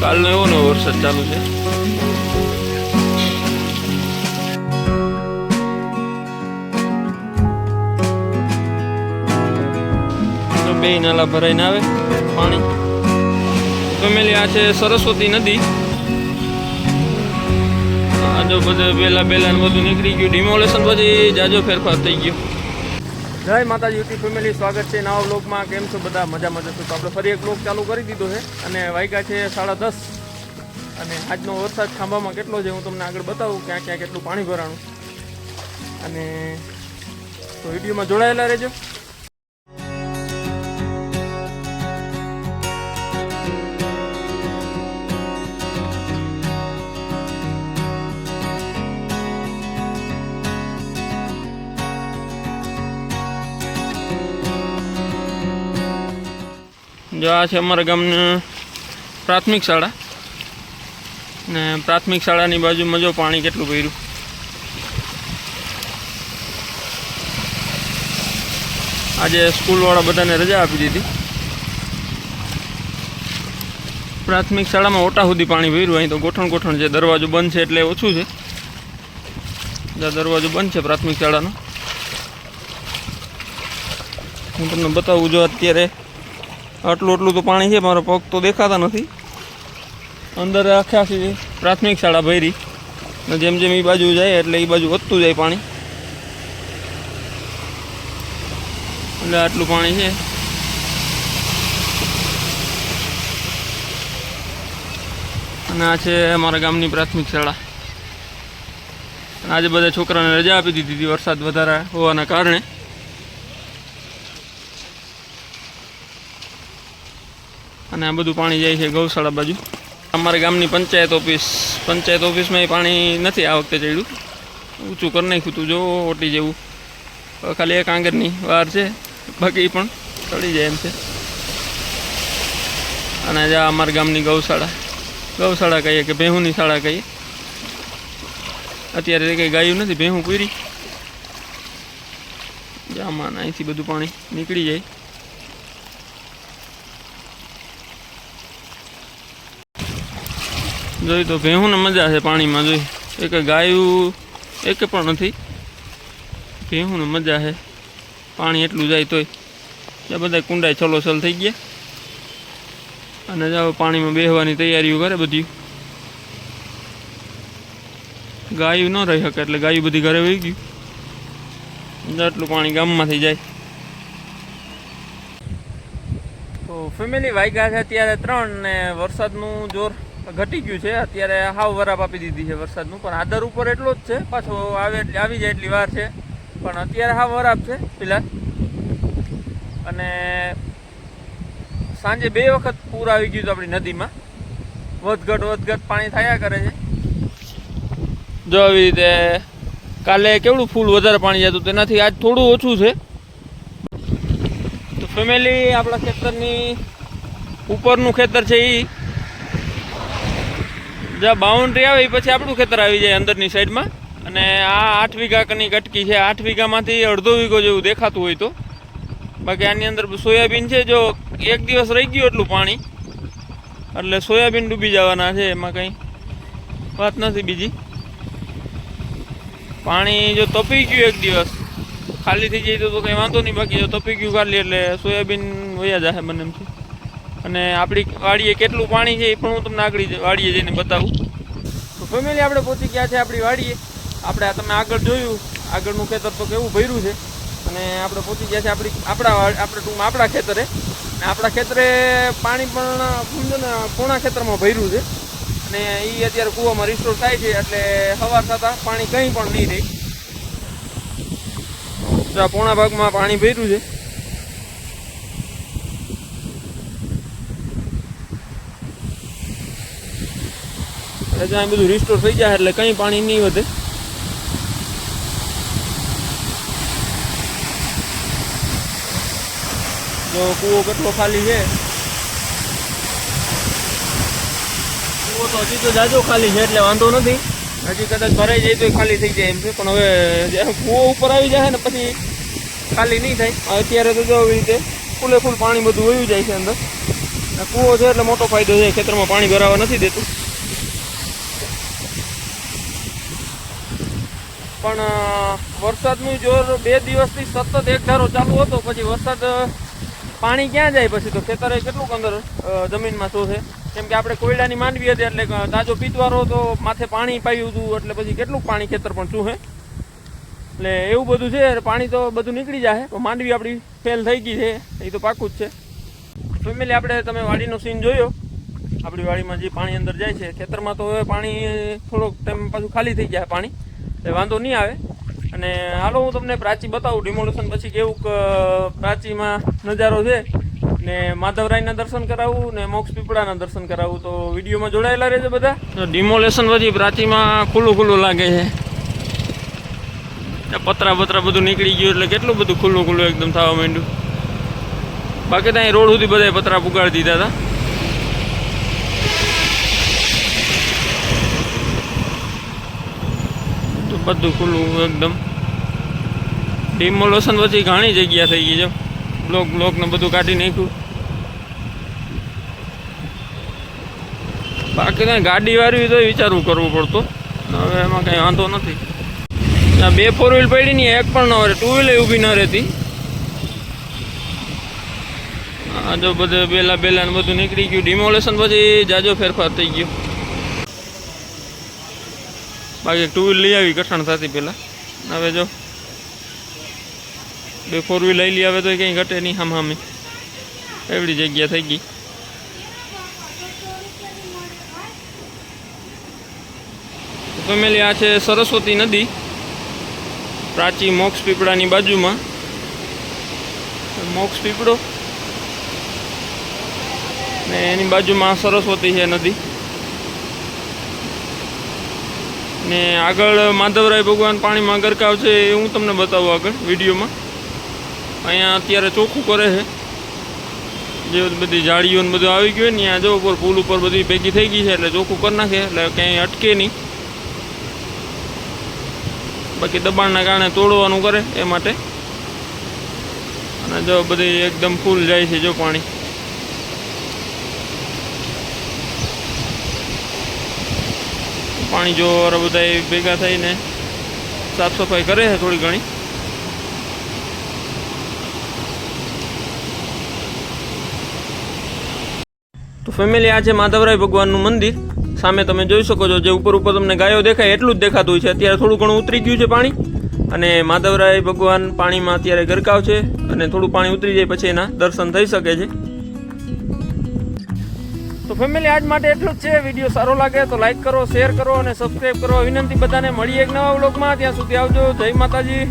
કાલનો એવો નવો વરસાદ ચાલુ છે. તો બે નાલા ભરાઈને આવે પાણી. ફેમિલી આ છે સરસ્વતી નદી. આ જો બધે બેલા ને બધું નીકળી ગયું. ડિમોલેશન પછી જાજો ફેરફાર થઈ ગયો. જય માતાજી યુટ્યુબ ફેમિલી, સ્વાગત છે નવા વ્લોગમાં. કેમ છો બધા? મજામાં જશો તો આપણે ફરી એક વ્લોગ ચાલુ કરી દીધો છે અને વાગ્યા છે 10:30. અને આજનો વરસાદ ખાંભામાં કેટલો છે હું તમને આગળ બતાવું, ક્યાં ક્યાં કેટલું પાણી ભરાણું. અને તો વિડીયોમાં જોડાયેલા રહેજો. જો આ છે અમારા ગામની પ્રાથમિક શાળા ને પ્રાથમિક શાળાની બાજુમાં જો પાણી કેટલું ભર્યું. આજે સ્કૂલવાળા બધાને રજા આપી દીધી. પ્રાથમિક શાળામાં ઓટા સુધી પાણી ભર્યું. અહીં તો ગોઠણ છે. દરવાજો બંધ છે એટલે ઓછું છે. દરવાજો બંધ છે પ્રાથમિક શાળાનો. હું તમને બતાવું. જો અત્યારે આટલું તો પાણી છે. મારો પગ તો દેખાતા નથી. અંદર આખી પ્રાથમિક શાળા ભરી. જેમ જેમ એ બાજુ જાય એટલે એ બાજુ વધતું જાય પાણી. એટલે આટલું પાણી છે. અને આ છે અમારા ગામની પ્રાથમિક શાળા. આજે બધા છોકરાને રજા આપી દીધી હતી વરસાદ વધારે હોવાના કારણે. અને આ બધું પાણી જાય છે ગૌશાળા બાજુ. અમારા ગામની પંચાયત ઓફિસમાં પાણી નથી આ વખતે ચડ્યું. ઊંચું કરી નાખ્યું હતું જો ઓટી જેવું. ખાલી એક આંગળની વાર છે, બાકી પણ ચડી જાય એમ છે. અને જ્યાં અમારા ગામની ગૌશાળા કહીએ કે ભેહુંની શાળા કહીએ. અત્યારે કંઈ ગાયું નથી, ભેહું પૂરી. જામાં અહીંથી બધું પાણી નીકળી જાય. જોઈ તો ભેહુંને મજા છે પાણીમાં. જોઈ એક ગાયું એક પણ નથી. ભેહુંને મજા છે. પાણી એટલું જાય તોય. ત્યાં બધા કુંડાઈ છલોછલ થઈ ગયા. અને જાઓ પાણીમાં બેહવાની તૈયારીઓ કરે બધી. ગાયું ન રહી શકે એટલે ગાયું બધી ઘરે વહી ગયું. આટલું પાણી ગામમાંથી જાય. તો ફેમિલી વાગ્યા છે અત્યારે 3 ને વરસાદનું જોર ઘટી ગયું છે. અત્યારે હાવ વરાપ આપી દીધી છે વરસાદનું. પણ આદર ઉપર એટલો જ છે. પાછો આવી જાય એટલી વાર છે. પણ અત્યારે હાવ વરાપ છે ફિલહાલ. અને સાંજે 2 વખત પૂર આવી ગયું હતું આપણી નદીમાં. વધઘટ પાણી થયા કરે છે. જો આવી રીતે કાલે કેવડું ફૂલ વધારે પાણી જતું, તેનાથી આજ થોડું ઓછું છે. તો ફેમિલી આપણા ખેતરની ઉપરનું ખેતર છે એ જ્યાં બાઉન્ડ્રી આવે એ પછી આપણું ખેતર આવી જાય અંદરની સાઈડમાં. અને આ 8 વીઘાની કટકી છે. 8 વીઘામાંથી અડધો વીઘો જેવું દેખાતું હોય તો. બાકી આની અંદર સોયાબીન છે. જો એક દિવસ રહી ગયું એટલું પાણી એટલે સોયાબીન ડૂબી જવાના છે. એમાં કંઈ વાત નથી બીજી. પાણી જો તપી ગયું એક દિવસ ખાલી થઈ જાય તો કંઈ વાંધો નહીં. બાકી જો તપી ગયું ખાલી એટલે સોયાબીન વયા જશે મને એમ છે. અને આપણી વાડીએ કેટલું પાણી છે એ પણ હું તમને આગળ વાડીએ જઈને બતાવું. તો ફેમિલી આપણે પહોંચી ગયા છે આપણી વાડીએ. આપણે આ તમે આગળ જોયું આગળનું ખેતર તો કેવું ભર્યું છે. અને આપણે પહોંચી ગયા છે આપણા ખેતરે. અને આપણા ખેતરે પાણી પણ સમજો ને પૂણા ખેતરમાં ભર્યું છે. અને એ અત્યારે કૂવામાં રિસ્ટોર થાય છે એટલે સવાર થતાં પાણી કંઈ પણ નહીં રહે. તો આ પૂણા ભાગમાં પાણી ભર્યું છે. જ્યાં બધું રિસ્ટોર થઈ જાય એટલે કંઈ પાણી નહીં વધે. જો કૂવો કેટલો ખાલી છે. કૂવો તો હજી તો જાજો ખાલી છે એટલે વાંધો નથી. હજી કદાચ ભરાઈ જાય તો ખાલી થઈ જાય એમ છે. પણ હવે જ્યારે કૂવો ઉપર આવી જાય ને પછી ખાલી નહીં થાય. અત્યારે તો જો આવી રીતે ફૂલે ફૂલ પાણી બધું વયું જાય છે અંદર. આ કૂવો છે એટલે મોટો ફાયદો છે, ખેતરમાં પાણી ભરાવા નથી દેતું. પણ વરસાદનું જોર 2 દિવસથી સતત એક ધારો ચાલુ હતો, પછી વરસાદ પાણી ક્યાં જાય પછી તો ખેતરે કેટલુંક અંદર જમીનમાં શું છે, કેમ કે આપણે કોયડાની માંડવી હતી એટલે તાજો પીતવારો તો માથે પાણી પાયું હતું એટલે પછી કેટલું પાણી ખેતર પણ શું છે, એટલે એવું બધું છે. પાણી તો બધું નીકળી જાય તો માંડવી આપણી ફેલ થઈ ગઈ છે એ તો પાકું જ છે. ફેમિલી આપણે તમે વાડીનો સીન જોયો, આપણી વાડીમાં જે પાણી અંદર જાય છે ખેતરમાં, તો હવે પાણી થોડોક ટાઈમ પાછું ખાલી થઈ જાય પાણી, એટલે વાંધો નહીં આવે. અને હાલો હું તમને પ્રાચી બતાવું ડિમોલેશન પછી કેવું પ્રાચીમાં નજારો છે, ને માધવરાયના દર્શન કરાવું ને મોક્ષ પીપળાના દર્શન કરાવું. તો વિડીયોમાં જોડાયેલા રહેજો બધા. ડિમોલેશન પછી પ્રાચીમાં ખુલ્લું લાગે છે, પતરા બધું નીકળી ગયું એટલે કેટલું બધું ખુલ્લું એકદમ થવા માંડ્યું. બાકી ત્યાં રોડ સુધી બધા પતરા પુગાડી દીધા હતા. તો બધું ખુલ્લું એકદમ. ડિમોલેશન પછી ઘણી જગ્યા થઈ ગઈ છે, બ્લોક ને બધું કાઢી નાખ્યું. બાકી ત્યાં ગાડી વાળવી તો વિચારવું કરવું પડતું, હવે એમાં કંઈ વાંધો નથી. 2 4 વ્હીલ પડી નહીં, એક પણ ન રહે, 2 વ્હીલ ઊભી ન રહેતી. આ જો બધે બેલા ને બધું નીકળી ગયું. ડિમોલેશન પછી જાજો ફેરફાર થઈ ગયો. બાકી 2 વ્હીલ લઈ આવી કઠણ થતી પહેલાં, હવે જો 2 4 વ્હીલ લઈ આવે તો કંઈ ઘટે નહીં હામે, એવડી જગ્યા થઈ ગઈ. ફેમિલી આ છે સરસ્વતી નદી, પ્રાચી મોક્ષ પીપળાની બાજુમાં. મોક્ષ પીપળો ને એની બાજુમાં સરસ્વતી છે નદી, ને આગળ માધવરાય ભગવાન પાણીમાં ગરકાવ છે એ હું તમને બતાવું આગળ વિડીયોમાં. અહીંયા અત્યારે ચોખ્ખું કરે છે, જે બધી જાળીઓ ને બધું આવી ગયું ને ત્યાં જો ઉપર પુલ ઉપર બધી ભેગી થઈ ગઈ છે એટલે ચોખ્ખું કરી નાખે એટલે ક્યાંય અટકે નહીં. બાકી દબાણના કારણે તોડવાનું કરે એ માટે. અને જો બધી એકદમ ફૂલ જાય છે જો પાણી. પાણી જો બધા ભેગા થઈને સાફ સફાઈ કરે છે થોડી ઘણી. તો ફેમિલી આ છે માધવરાય ભગવાનનું મંદિર. સામે તમે જોઈ શકો છો, જે ઉપર તમને ગાયો દેખાય એટલું જ દેખાતું હોય છે. અત્યારે થોડું ઘણું ઉતરી ગયું છે પાણી, અને માધવરાય ભગવાન પાણીમાં અત્યારે ગરકાવ છે, અને થોડું પાણી ઉતરી જાય પછી એના દર્શન થઈ શકે છે. તો ફેમિલી આજ માટે એટલું જ છે. વિડીયો સારો લાગે તો લાઈક કરો, શેર કરો અને સબસ્ક્રાઈબ કરો વિનંતી બધાને. મળીએ એક નવા વ્લોગમાં, ત્યાં સુધી આવજો. જય માતાજી.